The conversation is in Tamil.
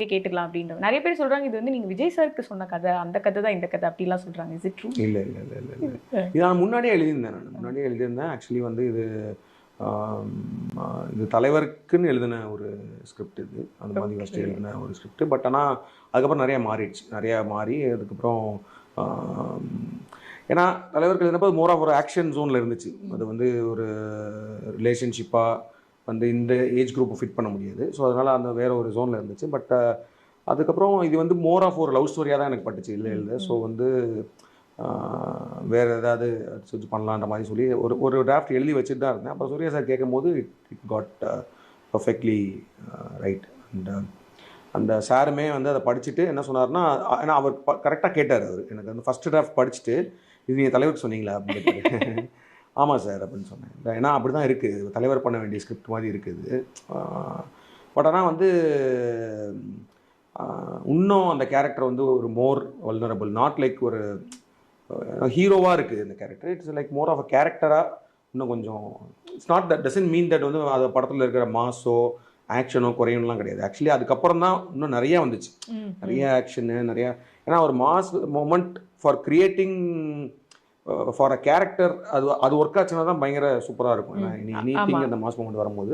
கேட்டுக்கலாம் அப்படின்ற நிறைய பேர் சொல்றாங்க இது வந்து நீங்க விஜய் சாருக்கு சொன்ன கதை, அந்த கதை தான் இந்த கதை அப்படிலாம் சொல்றாங்க. Is it true? இல்லை இல்லை இல்லை இல்லை இல்லை இது நான் முன்னாடியே எழுதியிருந்தேன். முன்னாடியே எழுதியிருந்தேன். ஆக்சுவலி வந்து இது தலைவருக்குன்னு எழுதின ஒரு ஸ்கிரிப்ட். இது அந்த மாதிரி ஃபஸ்ட்டு எழுதின ஒரு ஸ்கிரிப்ட். பட் ஆனால் அதுக்கப்புறம் நிறையா மாறிடுச்சு. நிறையா மாறி அதுக்கப்புறம் ஏன்னா தலைவருக்கு எழுதினப்போ மோர் ஆஃப் ஒரு ஆக்ஷன் ஜோனில் இருந்துச்சு. அது வந்து ஒரு ரிலேஷன்ஷிப்பாக வந்து இந்த ஏஜ் குரூப்பை ஃபிட் பண்ண முடியாது. ஸோ அதனால் அந்த வேறு ஒரு ஜோனில் இருந்துச்சு. பட் அதுக்கப்புறம் இது வந்து மோர் ஆஃப் ஒரு லவ் ஸ்டோரியாக தான் எனக்கு பட்டுச்சு இல்லை எழுத. ஸோ வந்து வேறு ஏதாவது செஞ்சு பண்ணலான்ற மாதிரி சொல்லி ஒரு டிராஃப்ட் எழுதி வச்சுட்டு தான் இருந்தேன். அப்புறம் சூர்யா சார் கேட்கும்போது இட் காட் பர்ஃபெக்ட்லி ரைட். அந்த சாருமே வந்து அதை படிச்சுட்டு என்ன சொன்னார்னா, ஏன்னா அவர் கரெக்டாக கேட்டார். அவர் எனக்கு அந்த ஃபஸ்ட்டு டிராஃப்ட் படிச்சுட்டு இது நீங்கள் தலைவருக்கு சொன்னீங்களா அப்படின்னு கேட்டார். ஆமாம் சார் அப்படின்னு சொன்னேன். ஏன்னா அப்படி தான் இருக்குது, தலைவர் பண்ண வேண்டிய ஸ்கிரிப்ட் மாதிரி இருக்குது. பட் ஆனால் வந்து இன்னும் அந்த கேரக்டர் வந்து ஒரு மோர் வல்னரபிள், நாட் லைக் ஒரு ஹீரோவாக இருக்குது இந்த character. It's like more of a கேரக்டராக இன்னும் கொஞ்சம். It's not that doesn't mean that வந்து அது படத்தில் இருக்கிற மாஸோ ஆக்ஷனோ குறையணும்லாம் கிடையாது. ஆக்சுவலி அதுக்கப்புறம் தான் இன்னும் நிறையா வந்துச்சு. நிறைய ஆக்ஷனு நிறையா. ஏன்னா ஒரு mass moment for creating for a character அது ஒர்க் ஆச்சுன்னா தான் பயங்கர சூப்பராக இருக்கும். ஏன்னா எனி திங் அந்த மாஸ் மொமெண்ட் வரும்போது